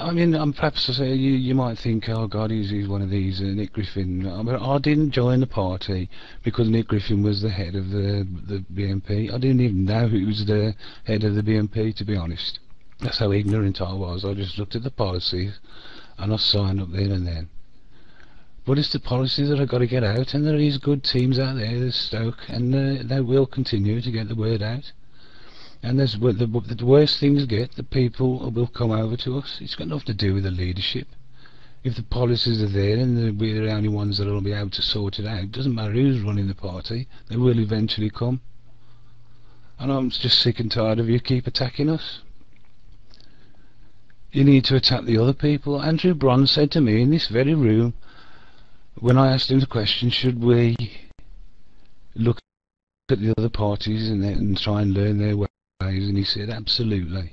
I mean, perhaps you might think, oh God, he's one of these, Nick Griffin. I didn't join the party because Nick Griffin was the head of the BNP. I didn't even know who was the head of the BNP, to be honest. That's how ignorant I was. I just looked at the policies and I signed up there and then. But it's the policies that I've got to get out, and there is good teams out there. There's Stoke, and they will continue to get the word out. And there's the worse things get, the people will come over to us. It's got nothing to do with the leadership. If the policies are there and we're the only ones that will be able to sort it out, it doesn't matter who's running the party, they will eventually come. And I'm just sick and tired of you keep attacking us. You need to attack the other people. Andrew Bron said to me in this very room, when I asked him the question, should we look at the other parties and try and learn their ways, and he said absolutely.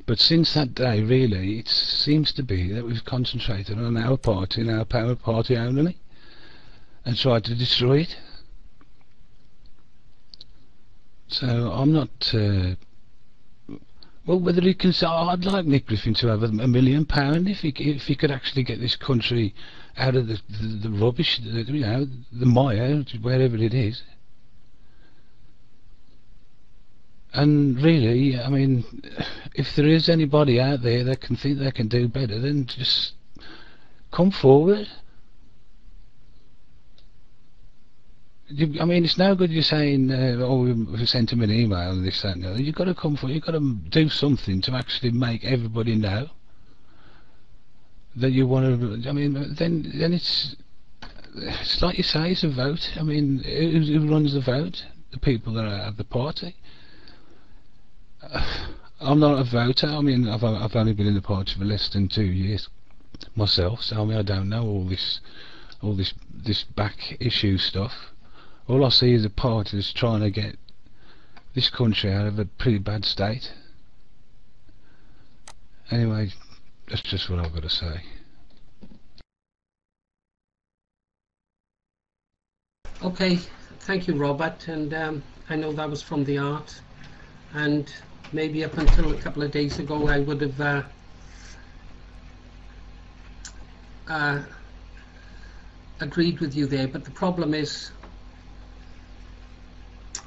But since that day, really, it seems to be that we've concentrated on our party and our power party only, and tried to destroy it. So I'm not well, whether he can say, I'd like Nick Griffin to have £1 million if he could actually get this country out of the rubbish, you know, the mire, wherever it is. And really, I mean, if there is anybody out there that can think they can do better, then just come forward. I mean, it's no good you saying, oh, we sent him an email and this, that and the other. You've got to come forward, you've got to do something to actually make everybody know that you want to. I mean, then it's like you say, it's a vote. I mean, who runs the vote? The people that are at the party. I'm not a voter. I mean, I've only been in the party for less than 2 years myself, so I mean, I don't know all this back issue stuff. All I see is a party that's trying to get this country out of a pretty bad state. Anyway, that's just what I've got to say. Okay, thank you, Robert. And I know that was from the art, and maybe up until a couple of days ago I would have agreed with you there, but the problem is,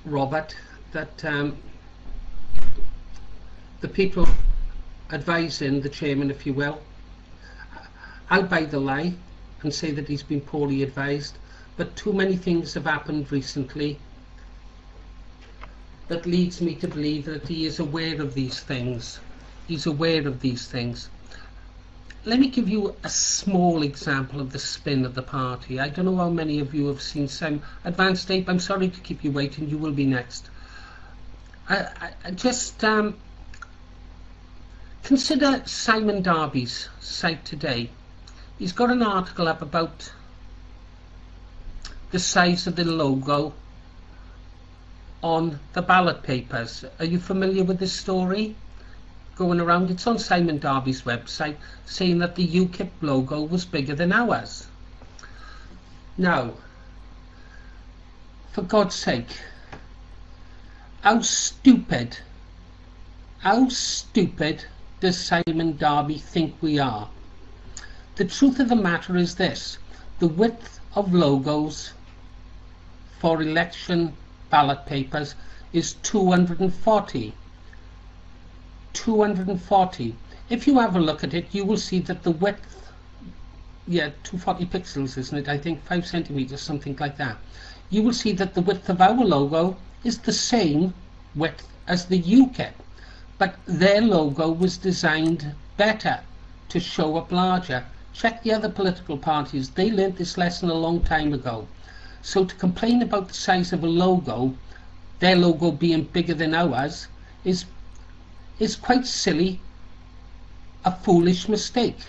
Robert, that the people advising the chairman, if you will, I'll buy the lie and say that he's been poorly advised, but too many things have happened recently that leads me to believe that he is aware of these things. He's aware of these things. Let me give you a small example of the spin of the party. I don't know how many of you have seen some advanced tape. I'm sorry to keep you waiting. You will be next. I just consider Simon Darby's site today. He's got an article up about the size of the logo on the ballot papers. Are you familiar with this story going around? It's on Simon Darby's website, saying that the UKIP logo was bigger than ours. Now, for God's sake, how stupid does Simon Darby think we are? The truth of the matter is this: the width of logos for election ballot papers is 240. 240. If you have a look at it, you will see that the width, 240 pixels, isn't it? I think 5 centimeters, something like that. You will see that the width of our logo is the same width as the UKIP, but their logo was designed better to show up larger. Check the other political parties. They learnt this lesson a long time ago. So to complain about the size of a logo, their logo being bigger than ours, is quite silly, a foolish mistake.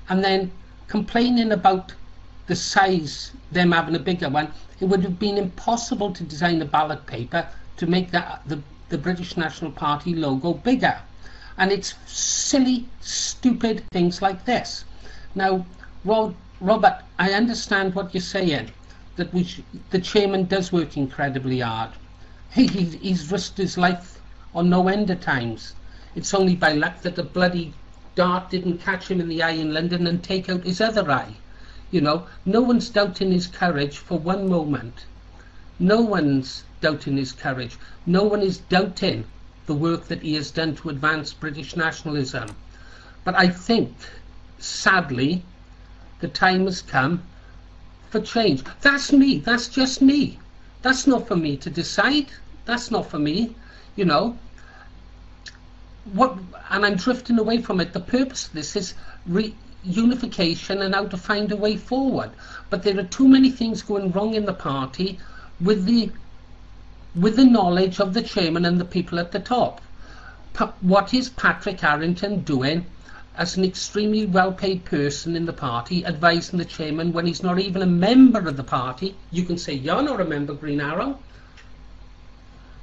And then complaining about the size, them having a bigger one, it would have been impossible to design a ballot paper to make the British National Party logo bigger. And it's silly, stupid things like this. Now, Robert, I understand what you're saying, that the chairman does work incredibly hard. He's risked his life on no end of times. It's only by luck that the bloody dart didn't catch him in the eye in London and take out his other eye. You know, no one's doubting his courage for one moment. No one's doubting his courage. No one is doubting the work that he has done to advance British nationalism. But I think, sadly, the time has come for change. That's me. That's just me. That's not for me to decide. That's not for me, you know. And I'm drifting away from it. The purpose of this is unification and how to find a way forward. But there are too many things going wrong in the party with the knowledge of the chairman and the people at the top. What is Patrick Harrington doing as an extremely well-paid person in the party, advising the chairman when he's not even a member of the party? You can say, you're not a member, Green Arrow,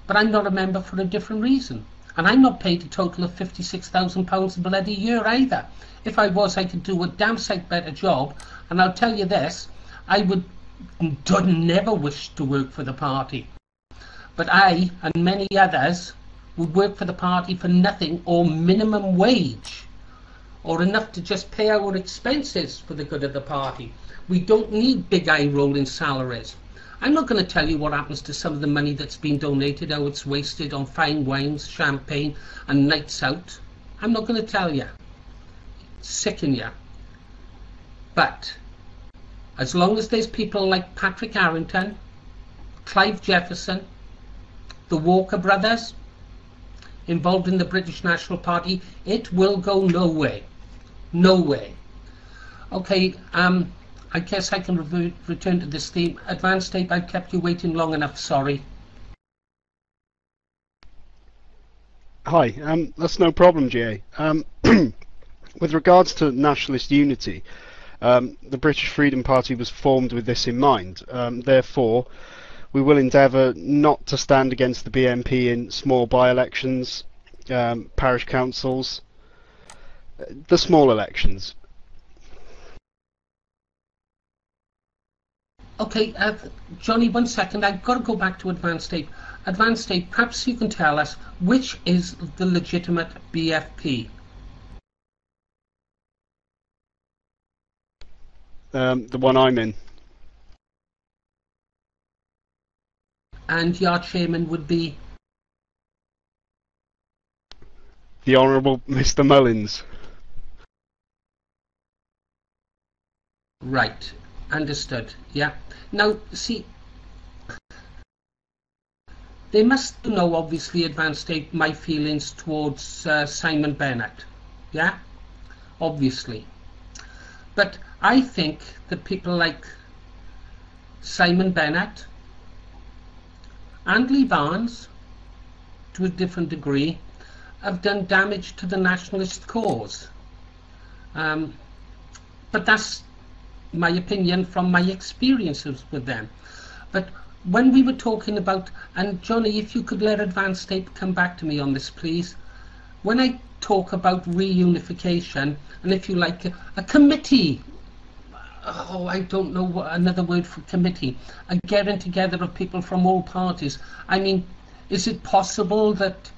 but I'm not a member for a different reason. And I'm not paid a total of £56,000 a bloody year either. If I was, I could do a damn sight better job. And I'll tell you this, I would never wish to work for the party. But I and many others would work for the party for nothing or minimum wage, or enough to just pay our expenses for the good of the party. We don't need big eye-rolling salaries. I'm not going to tell you what happens to some of the money that's been donated, how it's wasted on fine wines, champagne and nights out. I'm not going to tell you. Sicken you. But as long as there's people like Patrick Harrington, Clive Jefferson, the Walker brothers involved in the British National Party, it will go nowhere. Nowhere. Okay, I guess I can return to this theme. Advanced tape, I've kept you waiting long enough, sorry. Hi, that's no problem, GA. With regards to nationalist unity, the British Freedom Party was formed with this in mind. Therefore, we will endeavour not to stand against the BNP in small by-elections, parish councils, the small elections. Okay, Johnny, 1 second. I've got to go back to Advanced Tape. Advanced Tape, perhaps you can tell us which is the legitimate BFP? The one I'm in. And your chairman would be? The Honourable Mr. Mullins. Right, understood, yeah. Now, see, they must know, obviously, Advanced Tape, my feelings towards Simon Bennett, yeah? Obviously. But I think that people like Simon Bennett and Lee Barnes, to a different degree, have done damage to the nationalist cause. But that's my opinion from my experiences with them. But when we were talking about, and Johnny, if you could let Advanced Tape come back to me on this, please. When I talk about reunification, and if you like, a committee, oh, I don't know what another word for committee, a getting together of people from all parties. I mean, is it possible that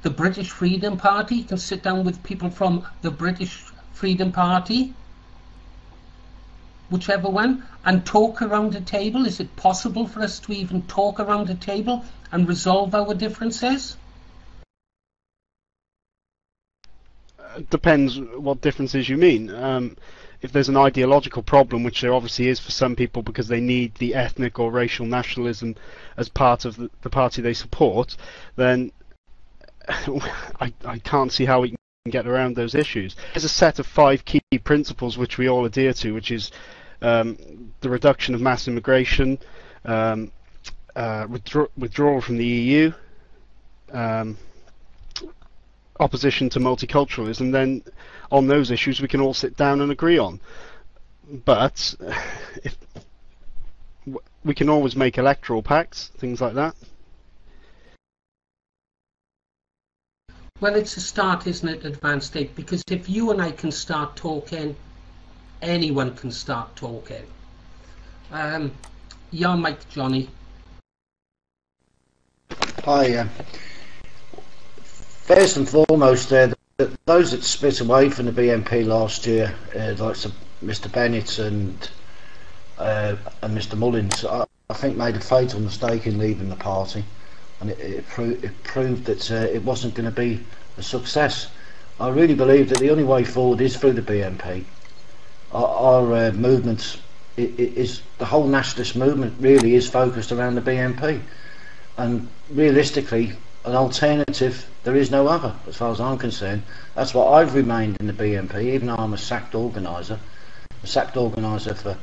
the British Freedom Party can sit down with people from the British Freedom Party, whichever one, and talk around a table? Is it possible for us to even talk around a table and resolve our differences? Depends what differences you mean. If there's an ideological problem, which there obviously is for some people because they need the ethnic or racial nationalism as part of the party they support, then I can't see how we can get around those issues. There's a set of 5 key principles which we all adhere to, which is the reduction of mass immigration, withdrawal from the EU, opposition to multiculturalism. Then on those issues we can all sit down and agree on. But if we can always make electoral pacts, things like that. Well, it's a start, isn't it, Advanced Tape? Because if you and I can start talking, anyone can start talking. Your mic, Johnny. Hi. First and foremost, the those that split away from the BNP last year, like Mr. Bennett and Mr. Mullins, I think made a fatal mistake in leaving the party, and it proved that it wasn't going to be a success. I really believe that the only way forward is through the BNP. Our movement is the whole nationalist movement really is focused around the BNP, and realistically, an alternative there is no other, as far as I'm concerned. That's why I've remained in the BNP, even though I'm a sacked organiser. For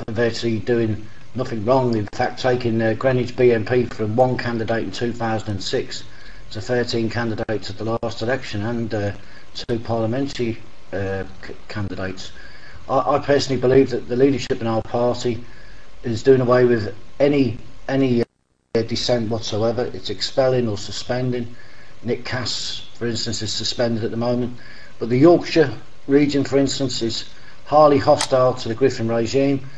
virtually doing nothing wrong, in fact taking Greenwich BNP from one candidate in 2006 to 13 candidates at the last election, and 2 parliamentary candidates. I personally believe that the leadership in our party is doing away with any dissent whatsoever. It's expelling or suspending. Nick Cass, for instance, is suspended at the moment, but the Yorkshire region, for instance, is highly hostile to the Griffin regime,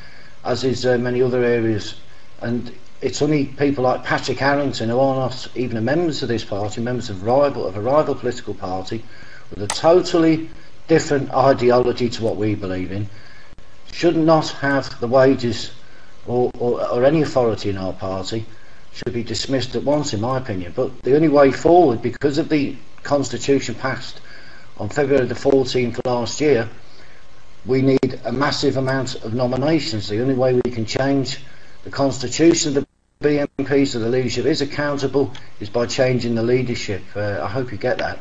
as is many other areas, and it's only people like Patrick Harrington, who are not even members of this party, members of a rival political party, with a totally different ideology to what we believe in, should not have the wages or any authority in our party, should be dismissed at once, in my opinion. But the only way forward, because of the constitution passed on February the 14th last year, we need a massive amount of nominations. The only way we can change the constitution of the BNP so the leadership is accountable is by changing the leadership. I hope you get that.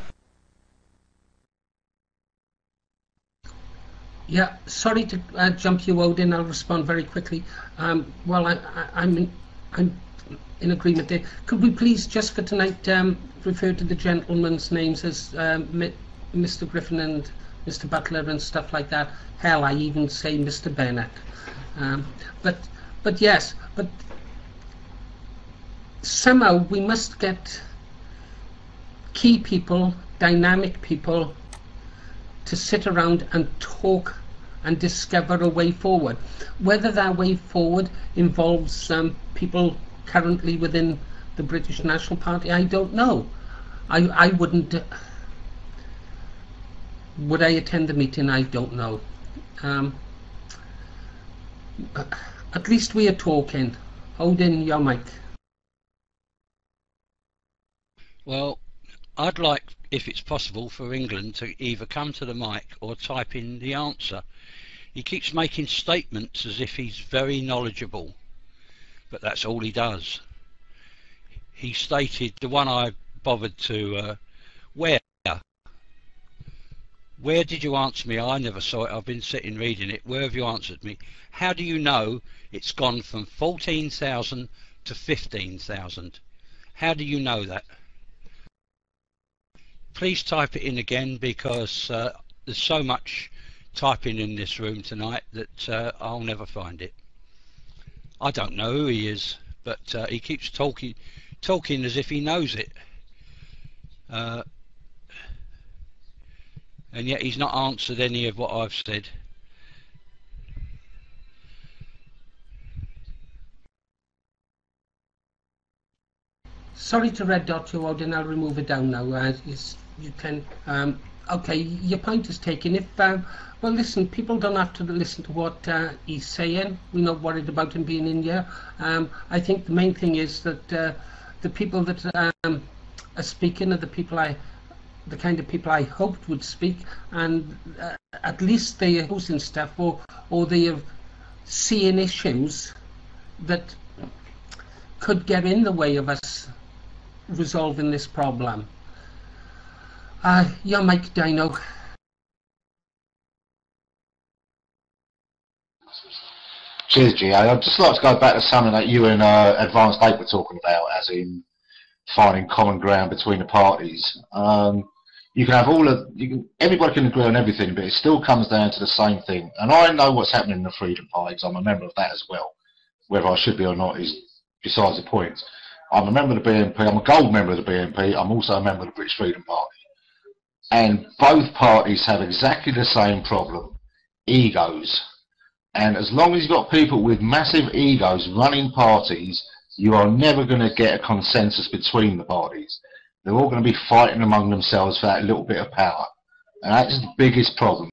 Yeah, sorry to jump you, Odin. I'll respond very quickly. Well, I'm in agreement there. Could we please, just for tonight, refer to the gentlemen's names as Mr. Griffin and Mr. Butler and stuff like that? Hell, I even say Mr. Bennett. But yes, but somehow we must get key people, dynamic people, to sit around and talk and discover a way forward. Whether that way forward involves people currently within the British National Party, I don't know. I wouldn't. Would I attend the meeting? I don't know. At least we are talking. Odin, your mic. Well, I'd like, if it's possible, for England to either come to the mic or type in the answer. He keeps making statements as if he's very knowledgeable, but that's all he does. He stated, the one I bothered to, where did you answer me? I never saw it. I've been sitting reading it. Where have you answered me? How do you know it's gone from 14,000 to 15,000? How do you know that? Please type it in again, because there's so much typing in this room tonight that I'll never find it. I don't know who he is, but he keeps talking as if he knows it. And yet he's not answered any of what I've said. Sorry to red dot you, Odin. I'll remove it down now. You can. Okay, your point is taken. If well, listen, people don't have to listen to what he's saying. We're not worried about him being in here. I think the main thing is that the people that are speaking are the kind of people I hoped would speak, and at least they are hosting stuff, or they are seeing issues that could get in the way of us resolving this problem. Your mic, Dino. Cheers, G. I'd just like to go back to something that you and Advanced 8 were talking about, as in finding common ground between the parties. You can have everybody can agree on everything, but it still comes down to the same thing. And I know what's happening in the Freedom Party, because I'm a member of that as well. Whether I should be or not is besides the point. I'm a member of the BNP, I'm a gold member of the BNP, I'm also a member of the British Freedom Party. And both parties have exactly the same problem, egos. And as long as you've got people with massive egos running parties, you are never going to get a consensus between the parties. They're all going to be fighting among themselves for that little bit of power. And that's the biggest problem.